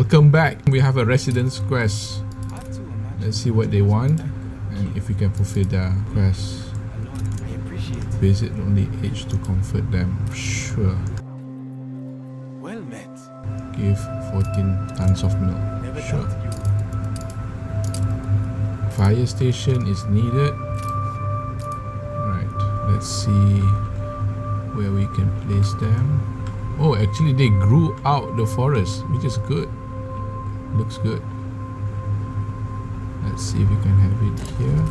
Welcome back. We have a residence quest. Let's see what they want and if we can fulfill their quest. Visit only age to comfort them. Sure. Well met. Give 14 tons of milk. Never Sure. doubted you. Fire station is needed. Right. Let's see where we can place them. Oh, actually they grew out the forest, which is good. Looks good. Let's see if we can have it here.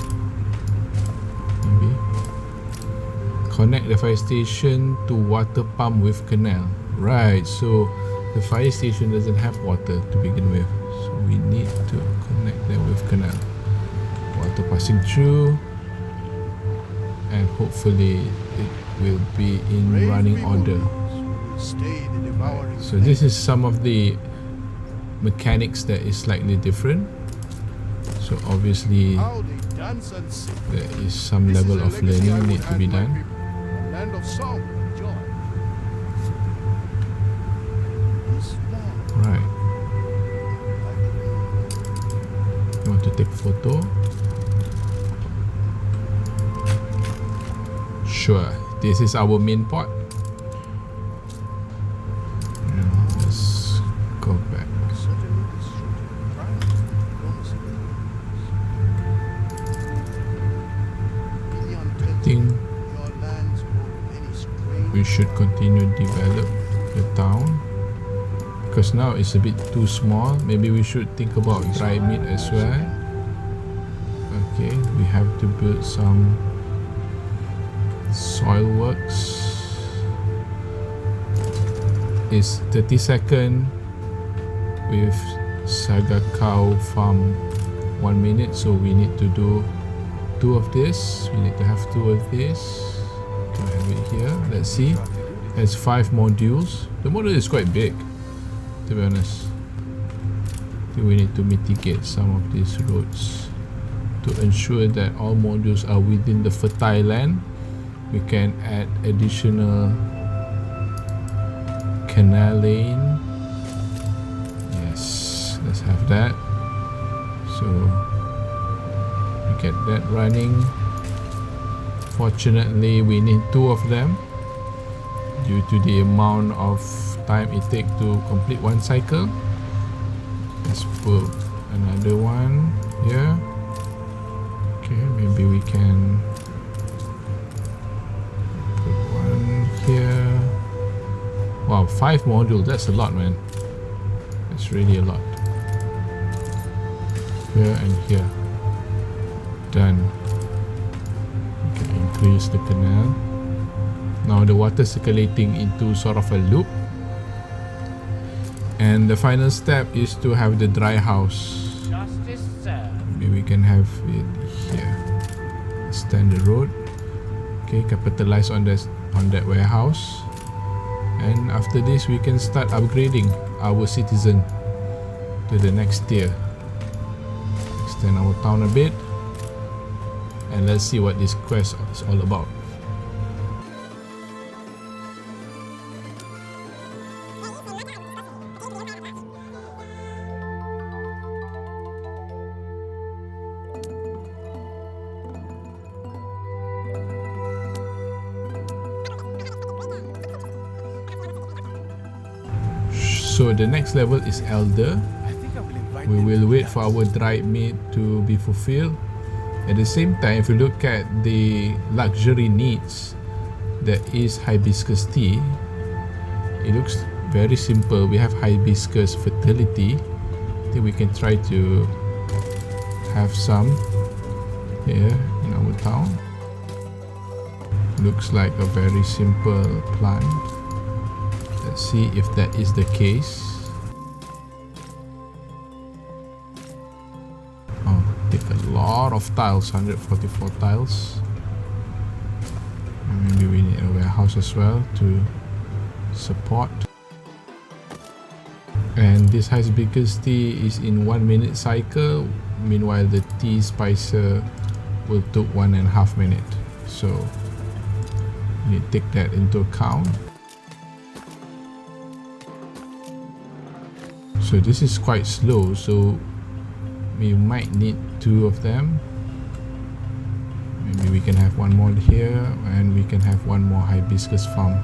Maybe. Connect the fire station to water pump with canal. Right, so the fire station doesn't have water to begin with. So we need to connect them with canal. Water passing through. And hopefully it will be in running order. So this is some of the mechanics that is slightly different. So obviously there is some level of learning need to be done. Right. You want to take photo? Sure. This is our main pot. Let's go back. I think we should continue to develop the town because now it's a bit too small. Maybe we should think about dry meat as well. Okay, we have to build some soil works. Is 30-second with Saga Cow Farm 1 minute, so we need to do 2 of this. We need to have 2 of this. Can I have it here? Let's see. There's 5 modules. The module is quite big, to be honest. I think we need to mitigate some of these roads to ensure that all modules are within the fertile land. We can add additional canal lane. Yes, let's have that. So we get that running. Fortunately, we need 2 of them due to the amount of time it takes to complete one cycle. Let's put another one here. Okay, maybe we can put one here. Wow, 5 modules, that's a lot, man. That's really a lot. Here and here. Done. We can increase the canal. Now the water circulating into sort of a loop. And the final step is to have the dry house. Justice served. Maybe we can have it here. Extend the road. Okay, capitalize on that warehouse. And after this we can start upgrading our citizen to the next tier. Extend our town a bit. And let's see what this quest is all about. So the next level is Elder. We will wait for our dried meat to be fulfilled. At the same time, if you look at the luxury needs, there is hibiscus tea. It looks very simple. We have hibiscus fertility. I think we can try to have some here in our town. Looks like a very simple plant. Let's see if that is the case. Oh, take a lot of tiles, 144 tiles. Maybe we need a warehouse as well to support. And this hibiscus tea is in 1 minute cycle. Meanwhile, the tea spicer will take 1.5 minutes. So we need to take that into account. So this is quite slow, so we might need 2 of them. Maybe we can have 1 more here, and we can have 1 more hibiscus farm.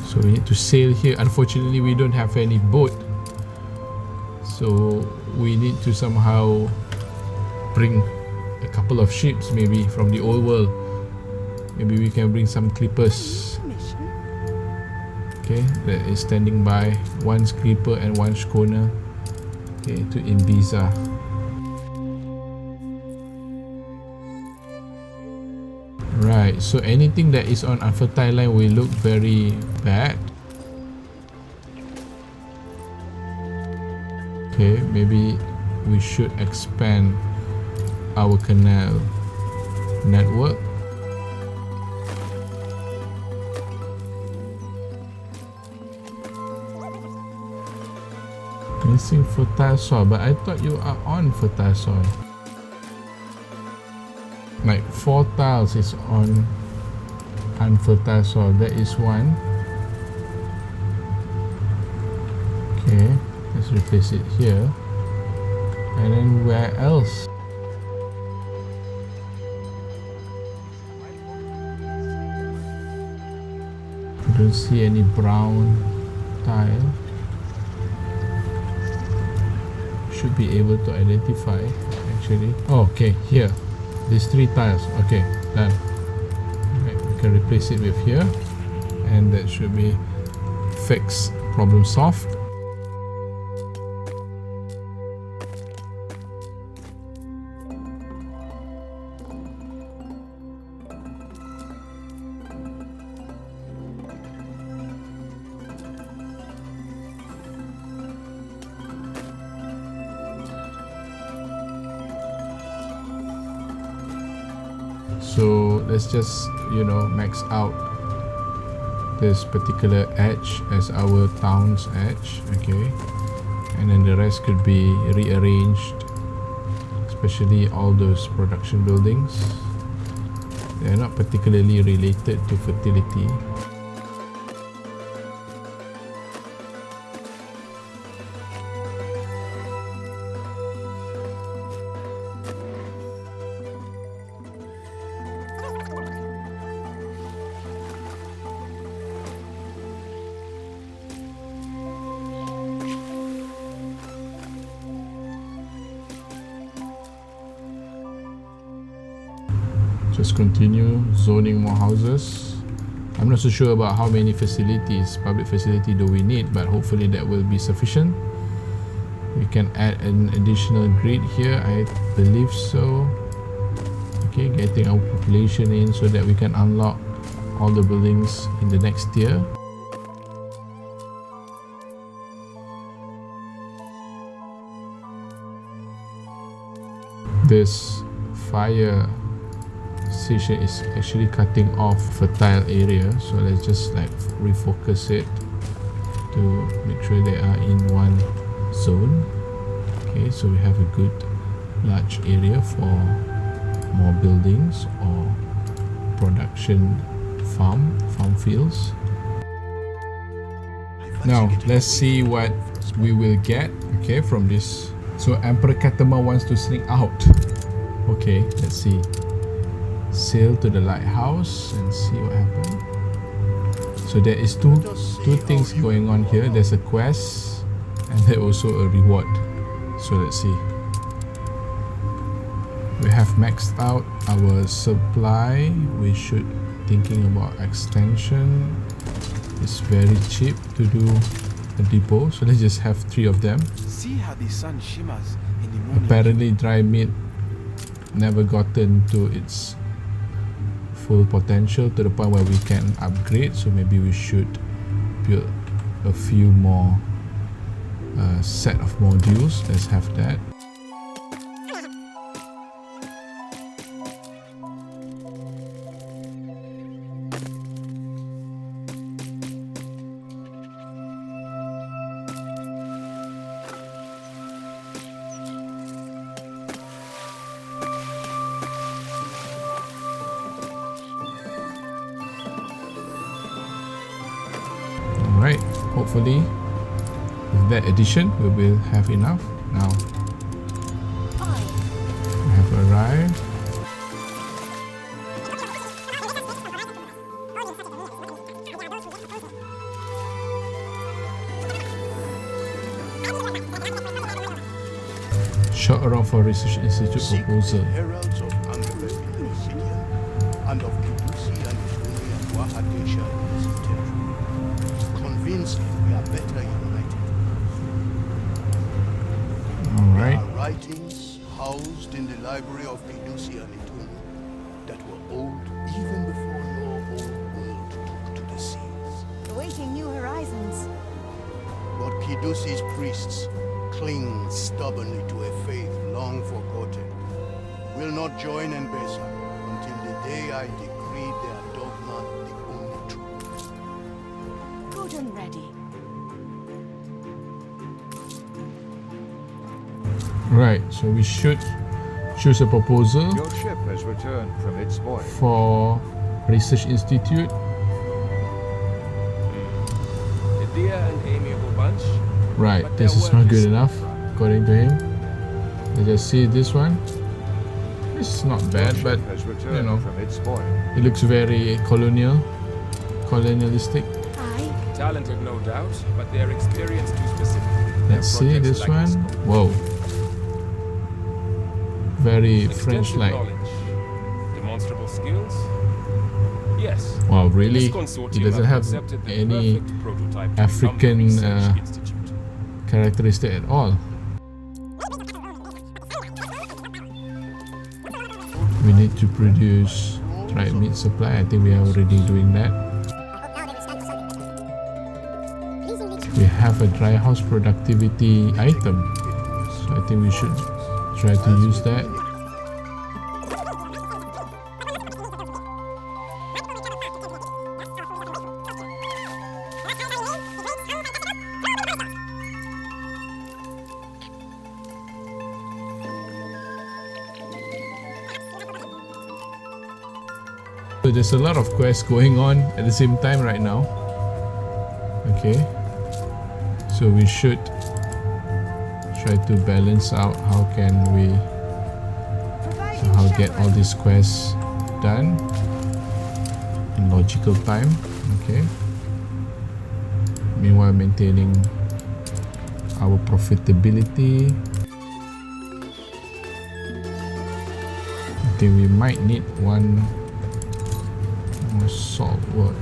So we need to sail here. Unfortunately, we don't have any boat. So we need to somehow bring a couple of ships maybe from the old world. Maybe we can bring some clippers. Okay, that is standing by. 1 clipper and 1 schooner. Okay, to Enbesa. Right, so anything that is on unfertile land will look very bad. Okay, maybe we should expand our canal network. Missing fertile soil, but I thought you are on fertile soil. Like 4 tiles is on unfertile soil. That is 1. Okay, let's replace it here. And then where else? I don't see any brown tile. Should be able to identify actually. Oh, okay, here. These 3 tiles. Okay, done. Right, we can replace it with here, and that should be fixed. Problem solved. So let's just, max out this particular edge as our town's edge. Okay, and then the rest could be rearranged, especially all those production buildings. They're not particularly related to fertility. Just continue zoning more houses. I'm not so sure about how many public facility do we need, but hopefully that will be sufficient. We can add an additional grid here, I believe so. Okay, getting our population in so that we can unlock all the buildings in the next tier. This fire station is actually cutting off fertile area, so let's just refocus it to make sure they are in one zone. Okay, so we have a good large area for more buildings or production farm fields. Now let's see what we will get, okay, from this. So Emperor Ketema wants to sneak out. Okay, let's see. Sail to the lighthouse and see what happens. So there is two things going on here. There's a quest and there's also a reward. So let's see. We have maxed out our supply. We should thinking about extension. It's very cheap to do a depot, so let's just have 3 of them. See how the sun shimmers in the morning. Apparently dry meat never gotten to its full potential to the point where we can upgrade, so maybe we should build a few more set of modules. Let's have that. hopefully with that addition we will have enough. Now we have arrived. Shot around for Research Institute Seek proposal. the heralds of Angereb in the Obsidian and of Kibusi and Ishuni and Wahadesha in the Septentrion. Convince him we are better united. Alright. There are writings housed in the library of Kibusi and Ishuni that were old even before your old world took to the seas. Awaiting new horizons. But Kidusi's priests cling stubbornly to a faith long forgotten, will not join Enbesa until the day I decree their dogma the only truth. Good and ready. Right, so we should choose a proposal Your ship has returned from its voyage. for Research Institute. A dear and amiable bunch. Right, But this their is not work good is enough according to him. Let's just see this one. It's not Your bad, ship but has returned you know, from its voyage. it looks very colonialistic. Aye. Talented, no doubt, but their experience too specific. Let's see this one. Whoa, very French-like. Knowledge. Demonstrable skills? Yes. Wow, This really? It consortium doesn't have accepted the any perfect prototype to African become the Research Institute. characteristic at all. We need to produce dried meat supply. I think we are already doing that. We have a dry house productivity item, so I think we should try to use that. So there's a lot of quests going on at the same time right now. Okay, so we should try to balance out how can we somehow get all these quests done in logical time. Okay, meanwhile maintaining our profitability. I think we might need one more salt work.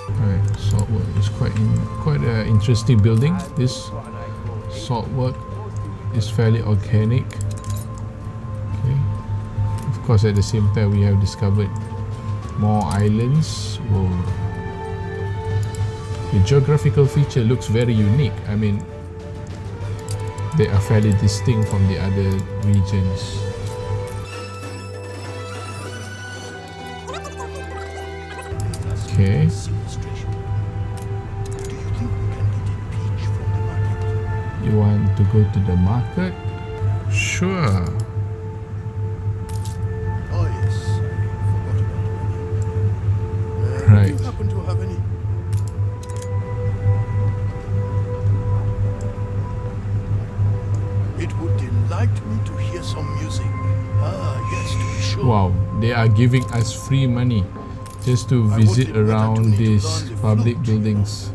Alright, salt work is quite an interesting building. This salt work is fairly organic. Okay. Of course, at the same time, we have discovered more islands. Whoa. The geographical feature looks very unique. I mean, they are fairly distinct from the other regions. Okay. Illustration. Do you think we can get a peach from the market? You want to go to the market? Sure. Oh yes, I forgot about money. Right. Do you happen to have any? It would delight me to hear some music. Ah, yes, to be sure. Wow, they are giving us free money just to I visit would be better to around need to these learn the public flute, buildings.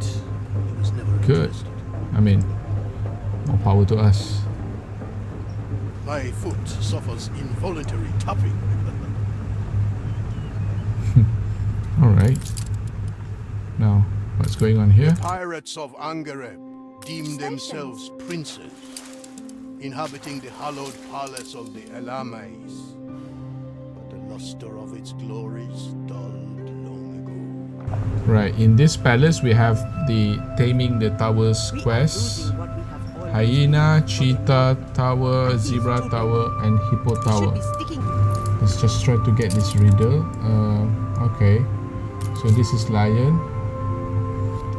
I was never Good. interested. I mean, more power to us. My foot suffers involuntary tapping. Alright. Now, what's going on here? Pirates of Angereb deem themselves princes, inhabiting the hallowed palace of the Elamais. But the luster of its glories dulled long ago. Right, in this palace we have the Taming the Towers quest. What we have already. Hyena, Cheetah Tower, Zebra Tower and Hippo Should Tower. be sticking. Let's just try to get this riddle. Okay, so this is Lion,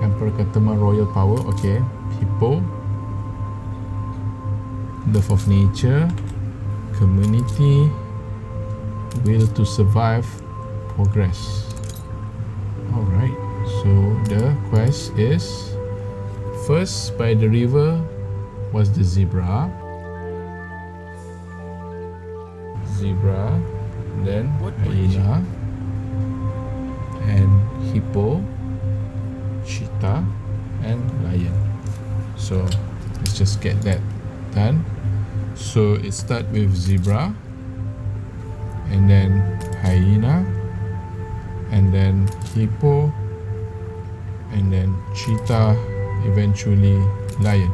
Emperor Ketema Royal Power. Okay, Hippo, Love of Nature, Community, Will to Survive, progress. Alright, so the quest is first by the river was the zebra. Then hyena and hippo, cheetah and lion. So let's just get that done. So it starts with zebra and then hyena and then hippo and then cheetah, eventually lion.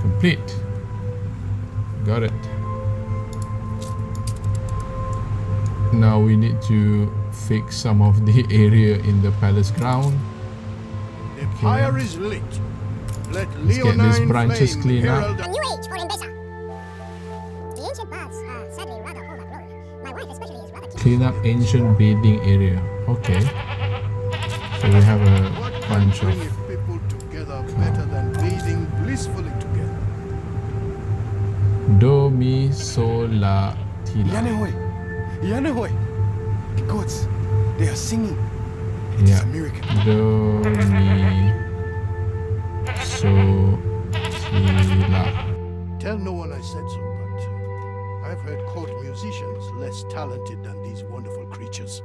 Complete. Got it. Now we need to fix some of the area in the palace ground. The fire is lit. Let Let's get these leonine branches flame cleaned up. herald A new age for Enbesa. The ancient baths are sadly rather overgrown. My wife especially is rather Clean up ancient bathing area. Okay. So we have a What can bunch of bring people together better than bathing blissfully together? do, mi, so, la, ti, la. Yanehoi! Yanehoi! The gods, they are singing. It is Yeah. a miracle. Do, mi, so, ti, la. Tell no one I said so, but I've heard court musicians less talented than these wonderful creatures.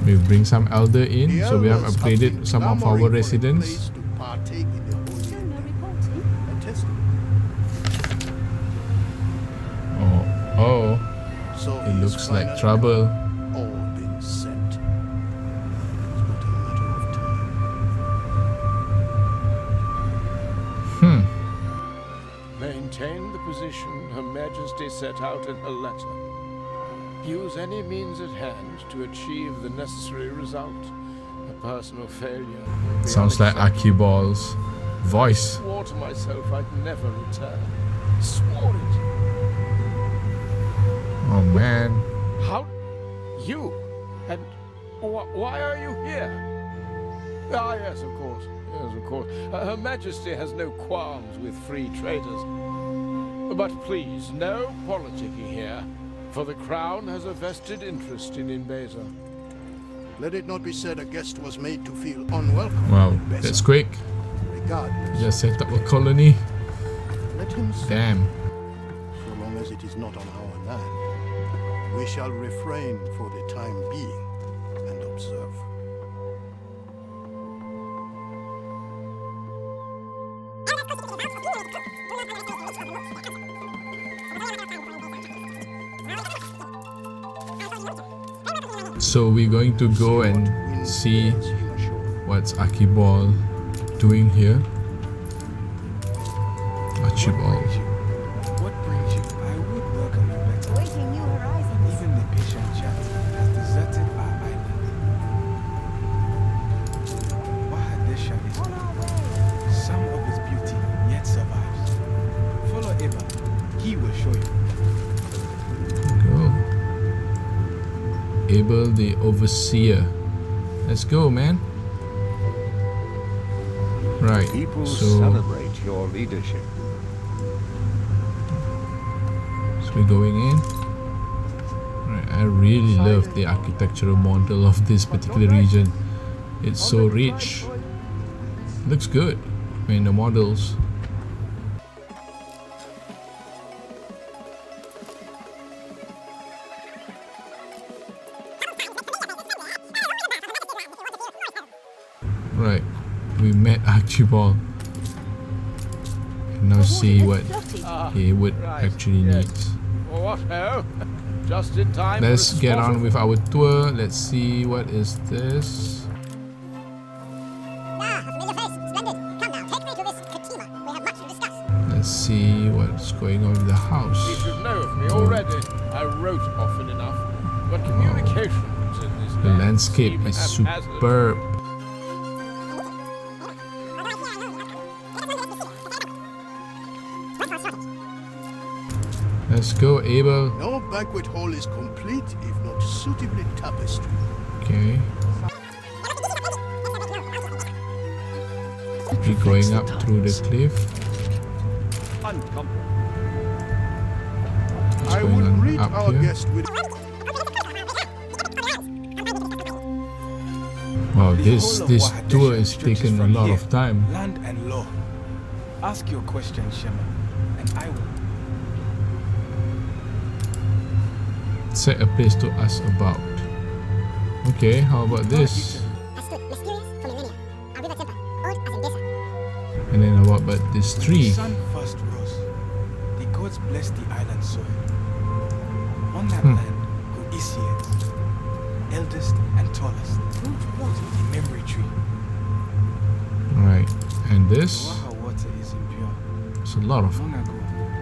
We bring some elder in, The so we have elders upgraded been some of clamoring our for a residents. place to partake in the holy reporting. and testimony. Oh, So it he is looks like finally trouble. all been sent. It's but a matter of time. Maintain the position Her Majesty set out in her letter. Use any means at hand to achieve the necessary result. A personal failure would be Sounds like unacceptable. Akiball's voice. Swore to myself I'd never return. Swore it. Oh man. How? You? And why are you here? Ah, yes, of course. Yes, of course. Her Majesty has no qualms with free traders. But please, no politicking here, for the Crown has a vested interest in Enbesa. Let it not be said a guest was made to feel unwelcome. Wow, in Enbesa. that's quick. Regardless, Just set up a colony. let him say, Damn. so long as it is not on our land, we shall refrain for the time being and observe. So we're going to go and see what's Akiball doing here. Archibald. What brings you? I would welcome you better. Awaiting new horizons. Even the patient chat has deserted our island. Wahadesha is On our way. some of his beauty yet survives. Follow Eva. He will show you. Go. Abel the Overseer. Let's go, man. Right. People So celebrate your leadership. we're going in. Right, I really love the architectural model of this particular region. It's so rich. Looks good. I mean, the models. Right, we met Archibald. And now see what he would actually needs. What ho? Just in time. Let's for a get spot on of- with our tour. Let's see what is this. Ah, familiar face. Splendid. Come now, take me to this Ketema. We have much to discuss. Let's see what's going on with the You house. should know of me already. I wrote often enough. But communications in this The land landscape seem is haphazard. superb. Let's go, Abel. No banquet hall is complete if not suitably tapestried. Okay. We're going up through the cliff. what's I going will on greet up our here. guest with Wow, The this whole of this Wahadesha tour is stretches taking a from lot here, of time. Land and law. Ask your question, Shema, and I will. Set a place to ask about. Okay, how about this? Has stood mysterious for millennia. A river temple, old as Enbesa. And then how about this The tree? sun first rose. The gods blessed the island soil. On that Hmm. land grew Isiates, eldest and tallest. The memory tree. Right, and this? Waha water is impure. It's a lot of Long ago,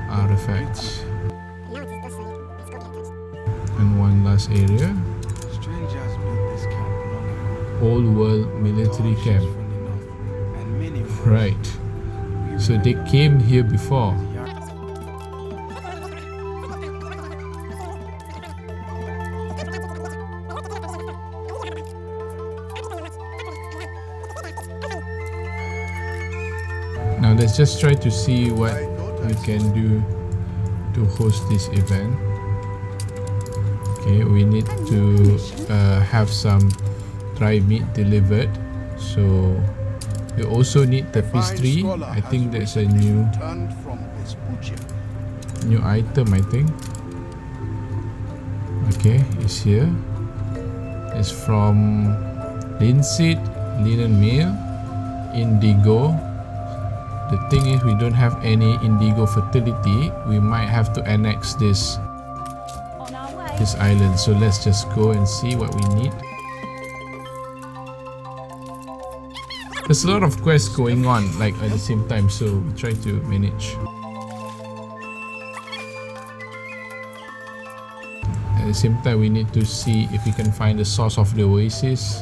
artifacts. Now it is dust solid. Let's go get touched. And one last area. strangers built this camp long ago. Old world military Tall ships camp. from the north, and many warriors. Right. So they came here before. Now let's just try to see what we can do to host this event. Okay, we need to have some dry meat delivered. So we also need tapestry. I think that's a new turned from Vespuccia. item, I think. Okay, it's here. It's from linseed, linen meal, indigo. The thing is, we don't have any indigo fertility. We might have to annex this island. So let's just go and see what we need. There's a lot of quests going on like at the same time, so we try to manage. At the same time, we need to see if we can find the source of the oasis.